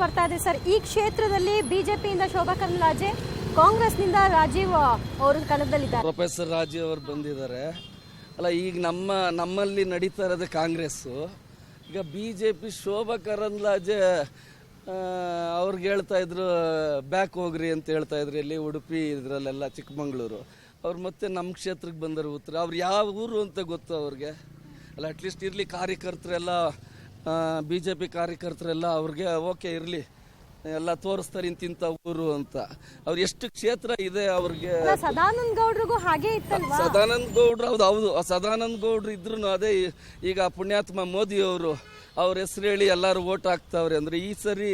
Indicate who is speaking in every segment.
Speaker 1: ಬರ್ತಾ ಇದೆ ಸರ್. ಈ ಕ್ಷೇತ್ರದಲ್ಲಿ ಬಿಜೆಪಿಯಿಂದ ಶೋಭಾ ಕರಂದ್ಲಾಜೆ, ಕಾಂಗ್ರೆಸ್ನಿಂದ ರಾಜೀವ್ ಅವರು ಕಣದಲ್ಲಿದ್ದಾರೆ.
Speaker 2: ಪ್ರೊಫೆಸರ್ ರಾಜೀವ್ ಅವರು ಬಂದಿದ್ದಾರೆ ಅಲ್ಲ. ಈಗ ನಮ್ಮಲ್ಲಿ ನಡೀತಾ ಇರೋದು ಕಾಂಗ್ರೆಸ್ಸು. ಈಗ ಬಿಜೆಪಿ ಶೋಭಾ ಕರಂದ್ಲಾಜೆ ಅವ್ರಿಗೆ ಹೇಳ್ತಾ ಇದ್ರು ಬ್ಯಾಕ್ ಹೋಗ್ರಿ ಅಂತ ಹೇಳ್ತಾ ಇದ್ರು. ಇಲ್ಲಿ ಉಡುಪಿ ಇದರಲ್ಲೆಲ್ಲ ಚಿಕ್ಕಮಂಗ್ಳೂರು. ಅವ್ರು ಮತ್ತೆ ನಮ್ಮ ಕ್ಷೇತ್ರಕ್ಕೆ ಬಂದರು ಉತ್ತರ. ಅವ್ರು ಯಾವ ಊರು ಅಂತ ಗೊತ್ತು ಅವ್ರಿಗೆ ಅಲ್ಲ. ಅಟ್ಲೀಸ್ಟ್ ಇರಲಿ, ಕಾರ್ಯಕರ್ತರೆಲ್ಲ ಬಿ ಜೆ ಪಿ ಕಾರ್ಯಕರ್ತರೆಲ್ಲ ಅವ್ರಿಗೆ ಓಕೆ ಇರಲಿ, ಎಲ್ಲ ತೋರಿಸ್ತಾರೆ ಇಂತಿಂತ ಊರು ಅಂತ. ಅವ್ರು ಎಷ್ಟು ಕ್ಷೇತ್ರ ಇದೆ ಅವ್ರಿಗೆ.
Speaker 1: ಸದಾನಂದ ಗೌಡ್ರಿಗೂ ಹಾಗೆ ಇತ್ತಲ್ವಾ?
Speaker 2: ಸದಾನಂದ ಗೌಡ್ರು ಹೌದು. ಸದಾನಂದ ಗೌಡ್ರು ಇದ್ರು ಅದೇ. ಈಗ ಪುಣ್ಯಾತ್ಮ ಮೋದಿ ಅವರು ಅವ್ರ ಹೆಸರು ಹೇಳಿ ಎಲ್ಲರೂ ಓಟ್ ಹಾಕ್ತಾವ್ರೆ. ಅಂದ್ರೆ ಈ ಸರಿ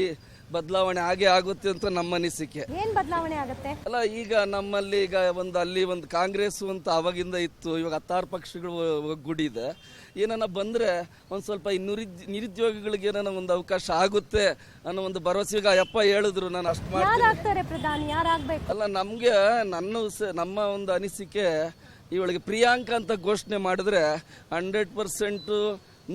Speaker 2: ಬದಲಾವಣೆ ಹಾಗೆ ಆಗುತ್ತೆ ಅಂತ ನಮ್ಮ ಅನಿಸಿಕೆ.
Speaker 1: ಏನ್ ಬದಲಾವಣೆ ಆಗುತ್ತೆ
Speaker 2: ಅಲ್ಲ, ಈಗ ನಮ್ಮಲ್ಲಿ ಈಗ ಅಲ್ಲಿ ಒಂದು ಕಾಂಗ್ರೆಸ್ ಅಂತ ಅವಾಗಿಂದ ಇತ್ತು. ಇವಾಗ 16 ಪಕ್ಷಗಳು ಒಗ್ಗೂಡಿದೆ. ಏನಾನ ಬಂದ್ರೆ ಒಂದ್ ಸ್ವಲ್ಪ ನಿರುದ್ಯೋಗಿಗಳಿಗೆ ಏನಾನ ಒಂದು ಅವಕಾಶ ಆಗುತ್ತೆ ಅನ್ನೋ ಒಂದು ಭರವಸೆ ಈಗ ಅಪ್ಪ ಹೇಳಿದ್ರು. ನಾನು ಅಷ್ಟು
Speaker 1: ಮಾಡ್ತೀನಿ. ಪ್ರಧಾನಿ ಯಾರಾಗಬೇಕು
Speaker 2: ಅಲ್ಲ, ನಮ್ಗೆ ನಮ್ಮ ಒಂದು ಅನಿಸಿಕೆ ಇವಳಿಗೆ ಪ್ರಿಯಾಂಕಾ ಅಂತ ಘೋಷಣೆ ಮಾಡಿದ್ರೆ 100%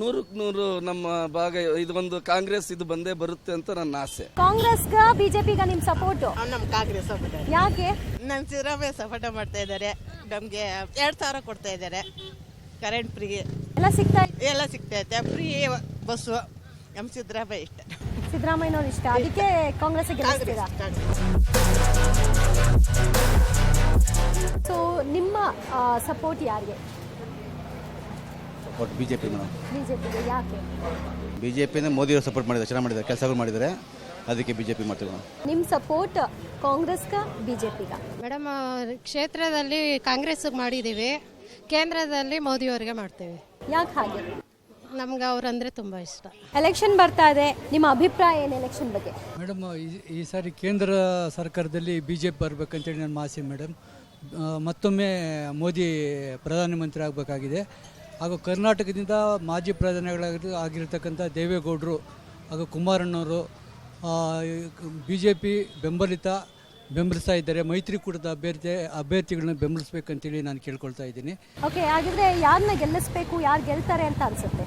Speaker 2: 100% ನಮ್ಮ ಭಾಗ ಇದು ಒಂದು ಕಾಂಗ್ರೆಸ್ ಇದು ಬಂದೇ ಬರುತ್ತೆ ಅಂತ ನನ್ನ ಆಸೆ.
Speaker 1: ಕಾಂಗ್ರೆಸ್ಗ ಬಿಜೆಪಿಗ ನಿಮ್ ಸಪೋರ್ಟ್?
Speaker 3: ನಮ್ ಕಾಂಗ್ರೆಸ್
Speaker 1: ಯಾಕೆ?
Speaker 3: ನಮ್ ಸಿದ್ದರಾಮಯ್ಯ ಸಪೋರ್ಟ್ ಮಾಡ್ತಾ ಇದ್ದಾರೆ. ನಮ್ಗೆ 2000 ಕೊಡ್ತಾ ಇದ್ದಾರೆ. ಕರೆಂಟ್ ಫ್ರೀ
Speaker 1: ಎಲ್ಲ
Speaker 3: ಸಿಗ್ತಾ ಇದೆ. Free bus. ನಮ್ ಸಿದ್ದರಾಮಯ್ಯ ಇಷ್ಟ.
Speaker 1: ಸಿದ್ದರಾಮಯ್ಯನವ್ರು ಇಷ್ಟ, ಅದಕ್ಕೆ ಕಾಂಗ್ರೆಸ್ ಗೆಲ್ಲಿಸ್ತೀರಾ? ಸೊ ನಿಮ್ಮ ಸಪೋರ್ಟ್ ಯಾರಿಗೆ?
Speaker 4: ಬಿಜೆಪಿ.
Speaker 1: ಬಿಜೆಪಿಗೆ. ಯಾಕೆ?
Speaker 4: ಬಿಜೆಪಿನೇ ಮೋದಿಯವರು ಸಪೋರ್ಟ್ ಮಾಡಿದ್ದಾರೆ, ಚೆನ್ನಾಗಿ ಮಾಡಿದ್ದಾರೆ, ಕೆಲಸಗಳು ಮಾಡಿದ್ದಾರೆ, ಅದಕ್ಕೆ ಬಿಜೆಪಿ ಮಾಡ್ತೀವಿ ನಾವು.
Speaker 1: ನಿಮ್ಮ ಸಪೋರ್ಟ್ ಕಾಂಗ್ರೆಸ್ಗ ಬಿಜೆಪಿಗ?
Speaker 5: ಮೇಡಮ್, ಕ್ಷೇತ್ರದಲ್ಲಿ ಕಾಂಗ್ರೆಸ್ ಮಾಡಿದ್ದೀವಿ, ಕೇಂದ್ರದಲ್ಲಿ ಮೋದಿಯವರಿಗೆ ಮಾಡ್ತೇವೆ.
Speaker 1: ಯಾಕೆ ಹಾಗೆ?
Speaker 5: ನಮ್ಗೆ ಅವರಂದ್ರೆ ತುಂಬ ಇಷ್ಟ.
Speaker 1: ಎಲೆಕ್ಷನ್ ಬರ್ತಾ ಇದೆ, ನಿಮ್ಮ ಅಭಿಪ್ರಾಯ ಏನು ಎಲೆಕ್ಷನ್ ಬಗ್ಗೆ?
Speaker 6: ಮೇಡಮ್, ಈ ಸಾರಿ ಕೇಂದ್ರ ಸರ್ಕಾರದಲ್ಲಿ ಬಿಜೆಪಿ ಬರಬೇಕಂತೇಳಿ ನನ್ನ ಆಸೆ ಮೇಡಮ್. ಮತ್ತೊಮ್ಮೆ ಮೋದಿ ಪ್ರಧಾನಮಂತ್ರಿ ಆಗಬೇಕಾಗಿದೆ. ಹಾಗೂ ಕರ್ನಾಟಕದಿಂದ ಮಾಜಿ ಪ್ರಧಾನಿಗಳಾಗಿರ್ತಕ್ಕಂಥ ದೇವೇಗೌಡರು ಹಾಗೂ ಕುಮಾರಣ್ಣವರು ಬಿಜೆಪಿ ಬೆಂಬಲಿಸ್ತಾ ಇದ್ದಾರೆ. ಮೈತ್ರಿಕೂಟದ ಅಭ್ಯರ್ಥಿಗಳನ್ನ ಬೆಂಬಲಿಸಬೇಕಂತೇಳಿ ನಾನು ಕೇಳ್ಕೊಳ್ತಾ ಇದ್ದೀನಿ.
Speaker 1: ಓಕೆ, ಹಾಗಿದ್ರೆ ಯಾರನ್ನ ಗೆಲ್ಲಿಸ್ಬೇಕು, ಯಾರು ಗೆಲ್ತಾರೆ ಅಂತ ಅನ್ಸುತ್ತೆ?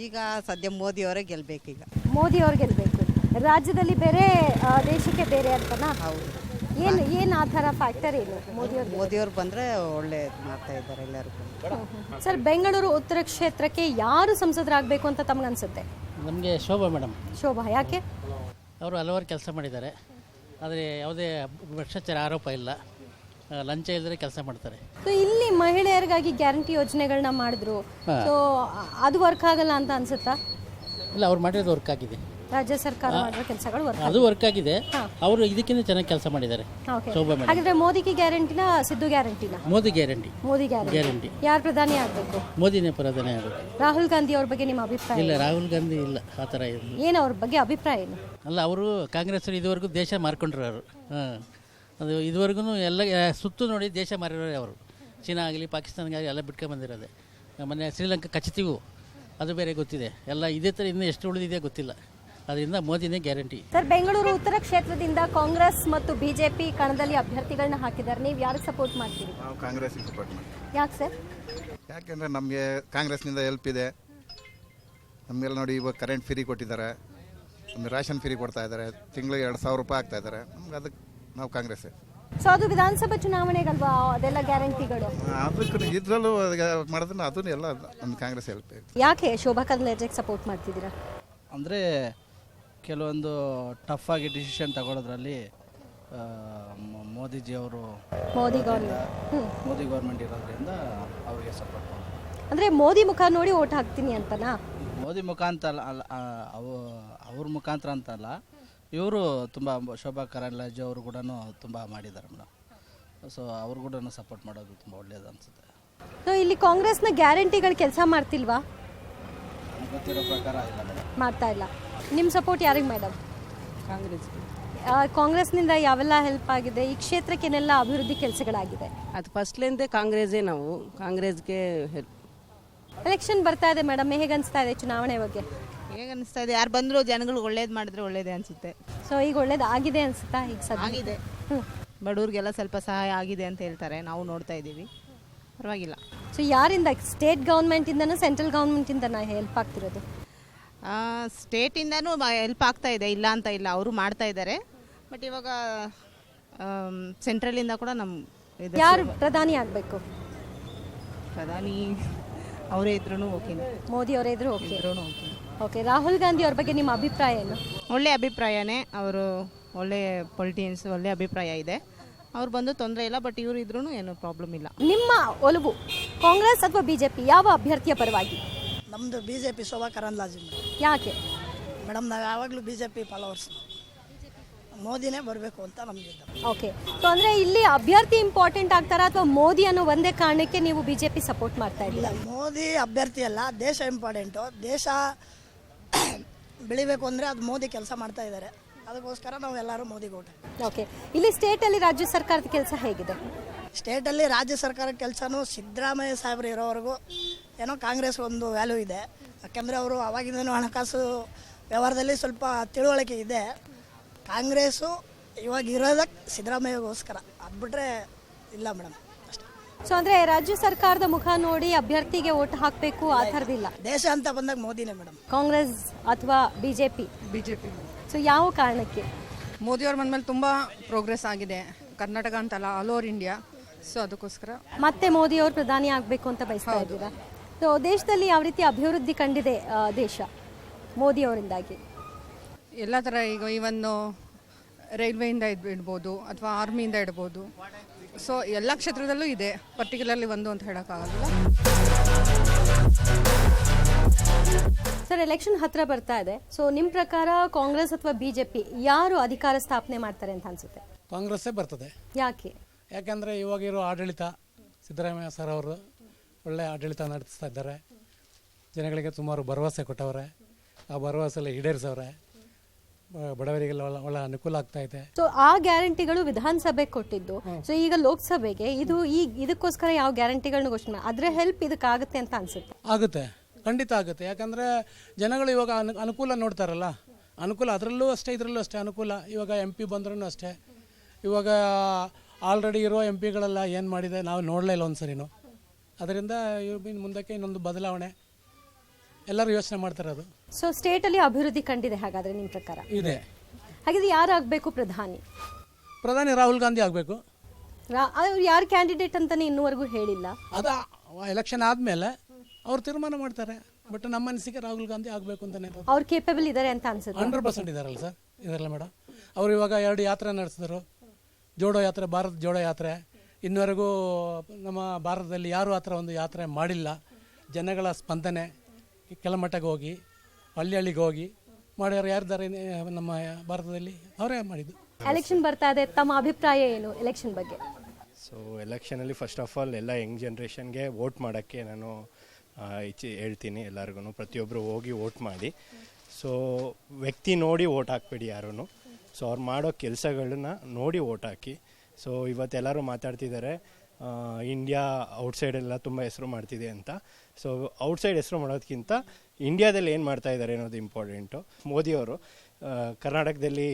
Speaker 3: ಈಗ ಸದ್ಯ ಮೋದಿಯವರೇ ಗೆಲ್ಬೇಕು. ಈಗ
Speaker 1: ಮೋದಿ ಅವ್ರು ಗೆಲ್ಬೇಕು. ರಾಜ್ಯದಲ್ಲಿ ಬೇರೆ, ದೇಶಕ್ಕೆ ಬೇರೆ ಅಂತನಾ?
Speaker 3: ಹೌದು.
Speaker 1: ಏನು ಆ ಥರ ಫ್ಯಾಕ್ಟರ್ ಏನು?
Speaker 3: ಮೋದಿಯವರು ಬಂದ್ರೆ ಒಳ್ಳೆ ಮಾಡ್ತಾ ಇದ್ದಾರೆ ಎಲ್ಲರಿಗೂ.
Speaker 1: ಸರ್, ಬೆಂಗಳೂರು ಉತ್ತರ ಕ್ಷೇತ್ರಕ್ಕೆ ಯಾರು ಸಂಸದರಾಗಬೇಕು ಅಂತ ತಮಗನ್ಸುತ್ತೆ?
Speaker 7: ನಮಗೆ ಶೋಭಾ ಮೇಡಮ್.
Speaker 1: ಶೋಭಾ. ಯಾಕೆ?
Speaker 7: ಅವರು ಹಲವಾರು ಕೆಲಸ ಮಾಡಿದ್ದಾರೆ, ಆದರೆ ಯಾವುದೇ ಭ್ರಷ್ಟಾಚಾರ ಆರೋಪ ಇಲ್ಲ, ಲಂಚ ಇಲ್ಲದೆ ಕೆಲಸ ಮಾಡ್ತಾರೆ.
Speaker 1: ಸೊ ಇಲ್ಲಿ ಮಹಿಳೆಯರಿಗಾಗಿ ಗ್ಯಾರಂಟಿ ಯೋಜನೆಗಳನ್ನ ಮಾಡಿದ್ರು. ಸೊ ಅದು ವರ್ಕ್ ಆಗಲ್ಲ ಅಂತ ಅನ್ಸುತ್ತಾ?
Speaker 7: ಇಲ್ಲ, ಅವ್ರು ಮಾಡಿರೋದು ವರ್ಕ್ ಆಗಿದೆ.
Speaker 1: ರಾಜ್ಯ ಸರ್ಕಾರ ಮಾಡಿರೋ ಕೆಲಸಗಳು
Speaker 7: ಅದು ವರ್ಕ್ ಆಗಿದೆ. ಅವರು ಇದಕ್ಕಿಂತ ಚೆನ್ನಾಗಿ ಕೆಲಸ ಮಾಡಿದ್ದಾರೆ ಶೋಭಾ ಮೇಡಮ್.
Speaker 1: ಹಾಗಿದ್ರೆ ಮೋದಿಗೆ ಗ್ಯಾರಂಟಿನ, ಸಿದ್ದು ಗ್ಯಾರಂಟಿನ?
Speaker 7: ಮೋದಿ ಗ್ಯಾರಂಟಿ.
Speaker 1: ಮೋದಿ ಗ್ಯಾರಂಟಿ. ಯಾರು ಪ್ರಧಾನಿ ಆಗಬೇಕು?
Speaker 7: ಮೋದಿನೇ ಪ್ರಧಾನಿ ಆಗಬೇಕು.
Speaker 1: ರಾಹುಲ್ ಗಾಂಧಿ ಅವ್ರ ಬಗ್ಗೆ ನಿಮ್ಮ ಅಭಿಪ್ರಾಯ?
Speaker 7: ಇಲ್ಲ, ರಾಹುಲ್ ಗಾಂಧಿ ಇಲ್ಲ, ಆ ಥರ ಇಲ್ಲ.
Speaker 1: ಏನು ಅವ್ರ ಬಗ್ಗೆ ಅಭಿಪ್ರಾಯ ಏನು?
Speaker 7: ಅಲ್ಲ, ಅವರು ಕಾಂಗ್ರೆಸ್ ಇದುವರೆಗೂ ದೇಶ ಮಾರ್ಕೊಂಡ್ರು ಅವರು. ಅದು ಇದುವರೆಗೂ ಎಲ್ಲ ಸುತ್ತು ನೋಡಿ ದೇಶ ಮಾರಿರೋರು ಅವರು. ಚೀನಾ ಆಗಲಿ ಪಾಕಿಸ್ತಾನಗಾಗಲಿ ಎಲ್ಲ ಬಿಟ್ಕೊಂಡು ಬಂದಿರೋದೆ. ಮೊನ್ನೆ ಶ್ರೀಲಂಕಾ ಕಚ್ತೀವು, ಅದು ಬೇರೆ ಗೊತ್ತಿದೆ. ಎಲ್ಲ ಇದೇ ಥರ ಇನ್ನೂ ಎಷ್ಟು ಉಳಿದಿದೆ ಗೊತ್ತಿಲ್ಲ. ಅದರಿಂದ ಮೋದಿನೇ ಗ್ಯಾರಂಟಿ.
Speaker 1: ಸರ್, ಬೆಂಗಳೂರು ಉತ್ತರ ಕ್ಷೇತ್ರದಿಂದ ಕಾಂಗ್ರೆಸ್ ಮತ್ತು ಬಿಜೆಪಿ ಕಣದಲ್ಲಿ ಅಭ್ಯರ್ಥಿಗಳನ್ನ ಹಾಕಿದ್ದಾರೆ. ನೀವು ಯಾರಿಗೆ ಸಪೋರ್ಟ್ ಮಾಡ್ತೀರಿ?
Speaker 8: ನಾವು ಕಾಂಗ್ರೆಸ್ಗೆ ಸಪೋರ್ಟ್ ಮಾಡ್ತೀವಿ.
Speaker 1: ಯಾಕೆ ಸರ್?
Speaker 8: ಯಾಕೆಂದರೆ ನಮಗೆ ಕಾಂಗ್ರೆಸ್ನಿಂದ ಹೆಲ್ಪ್ ಇದೆ. ನಮಗೆಲ್ಲ ನೋಡಿ, ಇವಾಗ ಕರೆಂಟ್ ಫ್ರೀ ಕೊಟ್ಟಿದ್ದಾರೆ, ನಮಗೆ ರೇಷನ್ ಫ್ರೀ ಕೊಡ್ತಾ ಇದ್ದಾರೆ, ತಿಂಗಳಿಗೆ 2000 ರೂಪಾಯಿ ಆಗ್ತಾ ಇದ್ದಾರೆ. ನಮ್ಗೆ ಅದಕ್ಕೆ ನಾವು ಕಾಂಗ್ರೆಸ್.
Speaker 1: ಸೊ ಅದು ವಿಧಾನಸಭಾ ಚುನಾವಣೆಗಲ್ವಾ ಅದೆಲ್ಲ ಗ್ಯಾರಂಟಿಗಳು?
Speaker 8: ಅದಕ್ಕೆ ಇದರಲ್ಲೂ ಮಾಡಿದ್ರೆ ಅದನ್ನು ಎಲ್ಲ ನಮ್ಗೆ ಕಾಂಗ್ರೆಸ್ ಹೆಲ್ಪ್ ಇದೆ.
Speaker 1: ಯಾಕೆ ಶೋಭಾ ಕರಂದ್ಲಾಜೆಗೆ ಸಪೋರ್ಟ್ ಮಾಡ್ತಿದ್ದೀರಾ?
Speaker 9: ಅಂದರೆ ಕೆಲವೊಂದು ಟಫ್ ಆಗಿ ಡಿಸಿಷನ್ ತಗೊಳ್ಳೋದ್ರಲ್ಲಿ ಮೋದಿ ಗೌರ್ಮೆಂಟ್ ಇರೋದ್ರಿಂದ ಅವರಿಗೆ ಸಪೋರ್ಟ್ ಮಾಡ್ತಾರೆ.
Speaker 1: ಅಂದರೆ ಮೋದಿ ಮುಖ ನೋಡಿ ಓಟ್ ಹಾಕ್ತೀನಿ ಅಂತನಾ?
Speaker 9: ಮೋದಿ ಮುಖಾಂತರ ಅಲ್ಲ, ಅವ್ರ ಮುಖಾಂತರ ಅಂತಲ್ಲ, ಇವರು ತುಂಬ ಶೋಭಾ ಕರಂದ್ಲಾಜೆ ಅವರು ಕೂಡ ತುಂಬ ಮಾಡಿದ್ದಾರೆ ಮೇಡಮ್. ಸೊ ಅವ್ರು ಕೂಡ ಸಪೋರ್ಟ್ ಮಾಡೋದು ತುಂಬ ಒಳ್ಳೆಯದು ಅನಿಸುತ್ತೆ.
Speaker 1: ಸೊ ಇಲ್ಲಿ ಕಾಂಗ್ರೆಸ್ನ ಗ್ಯಾರಂಟಿಗಳು ಕೆಲಸ ಮಾಡ್ತಿಲ್ವಾ?
Speaker 9: ಗೊತ್ತಿರೋ ಪ್ರಕಾರ ಇಲ್ಲ ಮೇಡಮ್,
Speaker 1: ಮಾಡ್ತಾ ಇಲ್ಲ. ನಿಮ್ಮ ಸಪೋರ್ಟ್ ಯಾರಿಗೆ ಮೇಡಮ್?
Speaker 3: ಕಾಂಗ್ರೆಸ್.
Speaker 1: ಕಾಂಗ್ರೆಸ್ನಿಂದ ಯಾವೆಲ್ಲ ಹೆಲ್ಪ್ ಆಗಿದೆ? ಈ ಕ್ಷೇತ್ರಕ್ಕೆ ಏನೆಲ್ಲ ಅಭಿವೃದ್ಧಿ ಕೆಲಸಗಳಾಗಿದೆ?
Speaker 3: ಅದು ಫಸ್ಟ್ಲಿಂದ ಕಾಂಗ್ರೆಸ್ಸೇ, ನಾವು ಕಾಂಗ್ರೆಸ್ಗೆ ಹೆಲ್ಪ್.
Speaker 1: ಎಲೆಕ್ಷನ್ ಬರ್ತಾ ಇದೆ ಮೇಡಮ್, ಹೇಗೆ ಅನಿಸ್ತಾ ಇದೆ ಚುನಾವಣೆ ಬಗ್ಗೆ?
Speaker 3: ಹೇಗೆ ಅನಿಸ್ತಾ ಇದೆ? ಯಾರು ಬಂದರೂ ಜನಗಳು ಒಳ್ಳೇದು ಮಾಡಿದ್ರೆ ಒಳ್ಳೇದೇ ಅನಿಸುತ್ತೆ.
Speaker 1: ಸೊ ಈಗ ಒಳ್ಳೇದು ಆಗಿದೆ ಅನಿಸುತ್ತಾ? ಈಗ ಸದ್ಯ
Speaker 3: ಆಗಿದೆ. ಬಡವ್ರಿಗೆಲ್ಲ ಸ್ವಲ್ಪ ಸಹಾಯ ಆಗಿದೆ ಅಂತ ಹೇಳ್ತಾರೆ, ನಾವು ನೋಡ್ತಾ ಇದ್ದೀವಿ, ಪರವಾಗಿಲ್ಲ.
Speaker 1: ಸೊ ಯಾರಿಂದ? ಸ್ಟೇಟ್ ಗೌರ್ಮೆಂಟಿಂದನೂ ಸೆಂಟ್ರಲ್ ಗೌರ್ಮೆಂಟಿಂದನಾ ಹೆಲ್ಪ್ ಆಗ್ತಿರೋದು?
Speaker 3: ಸ್ಟೇಟಿಂದನೂ ಹೆಲ್ಪ್ ಆಗ್ತಾ ಇದೆ, ಇಲ್ಲ ಅಂತ ಇಲ್ಲ, ಅವರು ಮಾಡ್ತಾ ಇದ್ದಾರೆ. ಬಟ್ ಇವಾಗ ಸೆಂಟ್ರಲಿಂದ ಕೂಡ ನಮ್ಮ
Speaker 1: ಯಾರು ಪ್ರಧಾನಿ ಆಗಬೇಕು?
Speaker 3: ಪ್ರಧಾನಿ ಅವರೇ ಇದ್ರೂ ಓಕೆನೆ,
Speaker 1: ಮೋದಿ ಅವರೇ ಇದ್ರು ಓಕೆ.
Speaker 3: ಇದ್ರೂ ಓಕೆ.
Speaker 1: ಓಕೆ, ರಾಹುಲ್ ಗಾಂಧಿ ಅವ್ರ ಬಗ್ಗೆ ನಿಮ್ಮ ಅಭಿಪ್ರಾಯ ಏನು?
Speaker 3: ಒಳ್ಳೆ ಅಭಿಪ್ರಾಯನೇ, ಅವರು ಒಳ್ಳೆ ಪೊಲಿಟಿಯನ್ಸ್, ಒಳ್ಳೆ ಅಭಿಪ್ರಾಯ ಇದೆ. ಅವ್ರು ಬಂದು ತೊಂದರೆ ಇಲ್ಲ, ಬಟ್ ಇವರು ಇದ್ರೂ ಏನೂ ಪ್ರಾಬ್ಲಮ್ ಇಲ್ಲ.
Speaker 1: ನಿಮ್ಮ ಒಲವು ಕಾಂಗ್ರೆಸ್ ಅಥವಾ ಬಿಜೆಪಿ, ಯಾವ ಅಭ್ಯರ್ಥಿಯ ಪರವಾಗಿ?
Speaker 10: ನಮ್ಮದು BJP ಶೋಭಾ ಕರಂದ್ಲಾಜೆ ಮೇಡಮ್.
Speaker 1: ಯಾಕೆ
Speaker 10: ಮೇಡಮ್ ನಾವು ಯಾವಾಗಲೂ BJP ಫಾಲೋವರ್ಸ್, ಮೋದಿನೇ ಬರಬೇಕು ಅಂತ ನಮಗಿದ್ದ.
Speaker 1: ಓಕೆ, ಸೊ ಅಂದರೆ ಇಲ್ಲಿ ಅಭ್ಯರ್ಥಿ ಇಂಪಾರ್ಟೆಂಟ್ ಆಗ್ತಾರಾ ಅಥವಾ ಮೋದಿ ಅನ್ನೋ ಒಂದೇ ಕಾರಣಕ್ಕೆ ನೀವು ಬಿಜೆಪಿ ಸಪೋರ್ಟ್ ಮಾಡ್ತಾ
Speaker 10: ಇಲ್ಲ,
Speaker 1: ಇದ್ದೀರಾ?
Speaker 10: ಮೋದಿ ಅಭ್ಯರ್ಥಿ ಅಲ್ಲ, ದೇಶ ಇಂಪಾರ್ಟೆಂಟು. ದೇಶ ಬೆಳಿಬೇಕು ಅಂದರೆ ಅದು ಮೋದಿ ಕೆಲಸ ಮಾಡ್ತಾ ಇದ್ದಾರೆ, ಅದಕ್ಕೋಸ್ಕರ ನಾವು ಎಲ್ಲರೂ ಮೋದಿಗೆ ಓಟ್.
Speaker 1: ಓಕೆ, ಇಲ್ಲಿ ಸ್ಟೇಟಲ್ಲಿ ರಾಜ್ಯ ಸರ್ಕಾರದ ಕೆಲಸ ಹೇಗಿದೆ?
Speaker 10: ಸ್ಟೇಟಲ್ಲಿ ರಾಜ್ಯ ಸರ್ಕಾರ ಕೆಲಸನೂ ಸಿದ್ದರಾಮಯ್ಯ ಸಾಹೇಬ್ರು ಇರೋವರೆಗೂ ಏನೋ ಕಾಂಗ್ರೆಸ್ ಒಂದು ವ್ಯಾಲ್ಯೂ ಇದೆ. ಯಾಕೆಂದರೆ ಅವರು ಅವಾಗಿಂದನೂ ಹಣಕಾಸು ವ್ಯವಹಾರದಲ್ಲಿ ಸ್ವಲ್ಪ ತಿಳುವಳಿಕೆ ಇದೆ. ಕಾಂಗ್ರೆಸ್ಸು ಇವಾಗ ಇರೋದಕ್ಕೆ ಸಿದ್ದರಾಮಯ್ಯಗೋಸ್ಕರ, ಅದು ಬಿಟ್ಟರೆ ಇಲ್ಲ ಮೇಡಮ್, ಅಷ್ಟೇ.
Speaker 1: ಸೊ ಅಂದರೆ ರಾಜ್ಯ ಸರ್ಕಾರದ ಮುಖ ನೋಡಿ ಅಭ್ಯರ್ಥಿಗೆ ಓಟ್ ಹಾಕಬೇಕು ಆ ಥರದಿಲ್ಲ?
Speaker 10: ದೇಶ ಅಂತ ಬಂದಾಗ ಮೋದಿನೇ ಮೇಡಮ್.
Speaker 1: ಕಾಂಗ್ರೆಸ್ ಅಥವಾ ಬಿಜೆಪಿ?
Speaker 11: BJP.
Speaker 1: ಸೊ ಯಾವ ಕಾರಣಕ್ಕೆ?
Speaker 11: ಮೋದಿಯವ್ರು ಬಂದಮೇಲೆ ತುಂಬ ಪ್ರೋಗ್ರೆಸ್ ಆಗಿದೆ, ಕರ್ನಾಟಕ ಅಂತಲ್ಲ, ಆಲ್ ಓವರ್ ಇಂಡಿಯಾ. ಸೊ ಅದಕ್ಕೋಸ್ಕರ
Speaker 1: ಮತ್ತೆ ಮೋದಿ ಅವರು ಪ್ರಧಾನಿ ಆಗಬೇಕು ಅಂತ ಬಯಸ್ತಾ ಇದ್ದೀರಾ? ಸೊ ದೇಶದಲ್ಲಿ ಯಾವ ರೀತಿ ಅಭಿವೃದ್ಧಿ ಕಂಡಿದೆ ದೇಶ ಮೋದಿ ಅವರಿಂದಾಗಿ?
Speaker 11: ಎಲ್ಲ ಥರ, ಈಗ ಇವನ್ನು ರೈಲ್ವೆಯಿಂದ ಇಡ್ಬೋದು ಅಥವಾ ಆರ್ಮಿಯಿಂದ ಇಡ್ಬೋದು. ಸೊ ಎಲ್ಲ ಕ್ಷೇತ್ರದಲ್ಲೂ ಇದೆ, ಪರ್ಟಿಕ್ಯುಲರ್ಲಿ ಒಂದು ಅಂತ ಹೇಳೋಕ್ಕಾಗಲ್ಲ.
Speaker 1: ಸರ್, ಎಲೆಕ್ಷನ್ ಹತ್ರ ಬರ್ತಾ ಇದೆ. ಸೊ ನಿಮ್ಮ ಪ್ರಕಾರ ಕಾಂಗ್ರೆಸ್ ಅಥವಾ ಬಿಜೆಪಿ ಯಾರು ಅಧಿಕಾರ ಸ್ಥಾಪನೆ ಮಾಡ್ತಾರೆ ಅಂತ ಅನ್ಸುತ್ತೆ?
Speaker 6: ಕಾಂಗ್ರೆಸ್ಸೇ ಬರ್ತದೆ.
Speaker 1: ಯಾಕೆ?
Speaker 6: ಯಾಕೆಂದರೆ ಇವಾಗಿರೋ ಆಡಳಿತ ಸಿದ್ದರಾಮಯ್ಯ ಸರ್ ಅವರು ಒಳ್ಳೆಯ ಆಡಳಿತ ನಡೆಸ್ತಾ ಇದ್ದಾರೆ. ಜನಗಳಿಗೆ ಸುಮಾರು ಭರವಸೆ ಕೊಟ್ಟವ್ರೆ, ಆ ಭರವಸೆಲ್ಲ ಈಡೇರಿಸವ್ರೆ. ಬಡವರಿಗೆಲ್ಲ ಒಳ್ಳೆ ಅನುಕೂಲ ಆಗ್ತಾ ಇದೆ.
Speaker 1: ಸೊ ಆ ಗ್ಯಾರಂಟಿಗಳು ವಿಧಾನಸಭೆಗೆ ಕೊಟ್ಟಿದ್ದು, ಸೊ ಈಗ ಲೋಕಸಭೆಗೆ ಇದಕ್ಕೋಸ್ಕರ ಯಾವ ಗ್ಯಾರಂಟಿಗಳನ್ನ ಘೋಷಣೆ ಅದರ ಹೆಲ್ಪ್ ಇದಕ್ಕಾಗುತ್ತೆ ಅಂತ ಅನ್ಸುತ್ತೆ?
Speaker 6: ಆಗುತ್ತೆ, ಖಂಡಿತ ಆಗುತ್ತೆ. ಯಾಕಂದರೆ ಜನಗಳು ಇವಾಗ ಅನುಕೂಲ ನೋಡ್ತಾರಲ್ಲ, ಅನುಕೂಲ ಅದರಲ್ಲೂ ಅಷ್ಟೇ ಇದರಲ್ಲೂ ಅಷ್ಟೇ ಅನುಕೂಲ. ಇವಾಗ MP ಬಂದ್ರೂ ಅಷ್ಟೇ, ಇವಾಗ ಆಲ್ರೆಡಿ ಇರೋ MP ಗಳೆಲ್ಲ ಏನು ಮಾಡಿದೆ ನಾವು ನೋಡಲೇ ಇಲ್ಲ ಒಂದ್ಸರಿನೂ. ಅದರಿಂದ ಮುಂದಕ್ಕೆ ಇನ್ನೊಂದು ಬದಲಾವಣೆ ಎಲ್ಲರೂ ಯೋಚನೆ ಮಾಡ್ತಾರದು.
Speaker 1: ಸೊ ಸ್ಟೇಟಲ್ಲಿ ಅಭಿವೃದ್ಧಿ ಕಂಡಿದೆ ಹಾಗಾದರೆ ನಿಮ್ಮ ಪ್ರಕಾರ?
Speaker 6: ಇದೆ.
Speaker 1: ಹಾಗಿದ್ರೆ ಯಾರಾಗಬೇಕು ಪ್ರಧಾನಿ?
Speaker 6: ಪ್ರಧಾನಿ ರಾಹುಲ್ ಗಾಂಧಿ ಆಗಬೇಕು.
Speaker 1: ಅವ್ರು ಯಾರು ಕ್ಯಾಂಡಿಡೇಟ್ ಅಂತಲೇ ಇನ್ನೂವರೆಗೂ ಹೇಳಿಲ್ಲ.
Speaker 6: ಅದು ಎಲೆಕ್ಷನ್ ಆದಮೇಲೆ ಅವ್ರು ತೀರ್ಮಾನ ಮಾಡ್ತಾರೆ. ಬಟ್ ನಮ್ಮ ಅನಿಸಿಕೆ ರಾಹುಲ್ ಗಾಂಧಿ ಆಗಬೇಕು ಅಂತಲೇ.
Speaker 1: ಅವ್ರು ಕೇಪಬಲ್ ಇದ್ದಾರೆ ಅಂತ ಅನ್ಸುತ್ತೆ?
Speaker 6: 100% ಇದ್ದಾರಲ್ಲ ಸರ್, ಇದಾರಲ್ಲ ಮೇಡಮ್. ಅವರು ಇವಾಗ 2 ಯಾತ್ರೆ ನಡೆಸಿದ್ರು, ಜೋಡೋ ಯಾತ್ರೆ, ಭಾರತ್ ಜೋಡೋ ಯಾತ್ರೆ. ಇನ್ನುವರೆಗೂ ನಮ್ಮ ಭಾರತದಲ್ಲಿ ಯಾರು ಆ ಥರ ಒಂದು ಯಾತ್ರೆ ಮಾಡಿಲ್ಲ. ಜನಗಳ ಸ್ಪಂದನೆ ಕೆಳಮಟ್ಟಕ್ಕೆ ಹೋಗಿ ಹಳ್ಳಿಗೆ ಹೋಗಿ ಮಾಡ್ಯಾರು ಯಾರಿದ್ದಾರೆ ನಮ್ಮ ಭಾರತದಲ್ಲಿ? ಅವರೇ ಮಾಡಿದ್ದು.
Speaker 1: ಎಲೆಕ್ಷನ್ ಬರ್ತಾ ಇದೆ, ತಮ್ಮ ಅಭಿಪ್ರಾಯ ಏನು ಎಲೆಕ್ಷನ್ ಬಗ್ಗೆ?
Speaker 12: ಸೊ ಎಲೆಕ್ಷನಲ್ಲಿ ಫಸ್ಟ್ ಆಫ್ ಆಲ್ ಎಲ್ಲ ಯಂಗ್ ಜನ್ರೇಷನ್ಗೆ ವೋಟ್ ಮಾಡೋಕ್ಕೆ ನಾನು ಹೇಳ್ತೀನಿ ಎಲ್ಲರಿಗೂ, ಪ್ರತಿಯೊಬ್ಬರು ಹೋಗಿ ವೋಟ್ ಮಾಡಿ. ಸೊ ವ್ಯಕ್ತಿ ನೋಡಿ ವೋಟ್ ಹಾಕ್ಬೇಡಿ ಯಾರೂ. ಸೊ ಅವ್ರು ಮಾಡೋ ಕೆಲಸಗಳನ್ನ ನೋಡಿ ವೋಟ್ ಹಾಕಿ. ಸೊ ಇವತ್ತೆಲ್ಲರೂ ಮಾತಾಡ್ತಿದ್ದಾರೆ ಇಂಡಿಯಾ ಔಟ್ಸೈಡೆಲ್ಲ ತುಂಬ ಹೆಸರು ಮಾಡ್ತಿದೆ ಅಂತ. ಸೊ ಔಟ್ಸೈಡ್ ಹೆಸರು ಮಾಡೋದಕ್ಕಿಂತ ಇಂಡಿಯಾದಲ್ಲಿ ಏನು ಮಾಡ್ತಾ ಇದ್ದಾರೆ ಅನ್ನೋದು ಇಂಪಾರ್ಟೆಂಟು. ಮೋದಿಯವರು ಕರ್ನಾಟಕದಲ್ಲಿ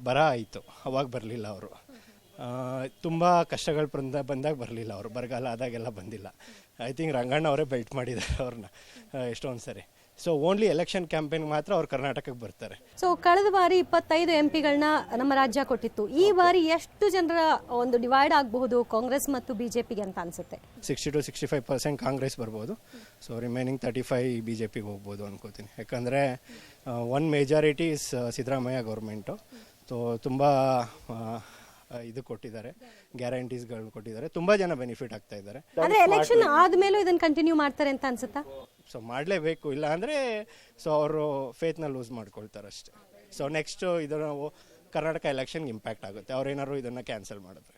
Speaker 12: ಬರ ಆಯಿತು, ಅವಾಗ ಬರಲಿಲ್ಲ ಅವರು. ತುಂಬ ಕಷ್ಟಗಳು ಬಂದಾಗ ಬರಲಿಲ್ಲ ಅವರು, ಬರಗಾಲ ಆದಾಗೆಲ್ಲ ಬಂದಿಲ್ಲ. ಐ ಥಿಂಕ್ ರಂಗಣ್ಣ ಅವರೇ ಬೆಲ್ಟ್ ಮಾಡಿದ್ದಾರೆ ಅವ್ರನ್ನ ಎಷ್ಟೊಂದು ಸರಿ. ಸೊ ಓನ್ಲಿ ಎಲೆಕ್ಷನ್ ಕ್ಯಾಂಪೇನ್ ಮಾತ್ರ ಅವ್ರು ಕರ್ನಾಟಕಕ್ಕೆ ಬರ್ತಾರೆ.
Speaker 1: ಸೊ ಕಳೆದ ಬಾರಿ 25 MP ನಮ್ಮ ರಾಜ್ಯ ಕೊಟ್ಟಿತ್ತು. ಈ ಬಾರಿ ಎಷ್ಟು ಜನರ ಒಂದು ಡಿವೈಡ್ ಆಗಬಹುದು ಕಾಂಗ್ರೆಸ್ ಮತ್ತು ಬಿಜೆಪಿಗೆ ಅಂತ ಅನ್ಸುತ್ತೆ?
Speaker 12: 60 to 65% ಕಾಂಗ್ರೆಸ್ ಬರ್ಬೋದು. ಸೊ ರಿಮೈನಿಂಗ್ 35 BJPಗೆ ಹೋಗ್ಬೋದು ಅನ್ಕೋತೀನಿ. ಯಾಕಂದರೆ one majority is Siddaramaiah government. So ತುಂಬ ಇದು ಕೊಟ್ಟಿದ್ದಾರೆ, ಗ್ಯಾರಂಟೀಸ್ಗಳು ಕೊಟ್ಟಿದ್ದಾರೆ, ತುಂಬ ಜನ ಬೆನಿಫಿಟ್ ಆಗ್ತಾ ಇದ್ದಾರೆ.
Speaker 1: ಅಂದರೆ ಎಲೆಕ್ಷನ್ ಆದಮೇಲೂ ಇದನ್ನು ಕಂಟಿನ್ಯೂ ಮಾಡ್ತಾರೆ ಅಂತ ಅನ್ಸುತ್ತಾ?
Speaker 12: ಸೊ ಮಾಡಲೇಬೇಕು, ಇಲ್ಲ ಅಂದರೆ ಸೊ ಅವರು ಫೇತ್ನ ಲೂಸ್ ಮಾಡ್ಕೊಳ್ತಾರೆ ಅಷ್ಟೇ. ಸೊ ನೆಕ್ಸ್ಟು ಇದನ್ನು ಕರ್ನಾಟಕ ಎಲೆಕ್ಷನ್ಗೆ ಇಂಪ್ಯಾಕ್ಟ್ ಆಗುತ್ತೆ ಅವ್ರೇನಾದ್ರು ಇದನ್ನು ಕ್ಯಾನ್ಸಲ್ ಮಾಡಿದ್ರೆ.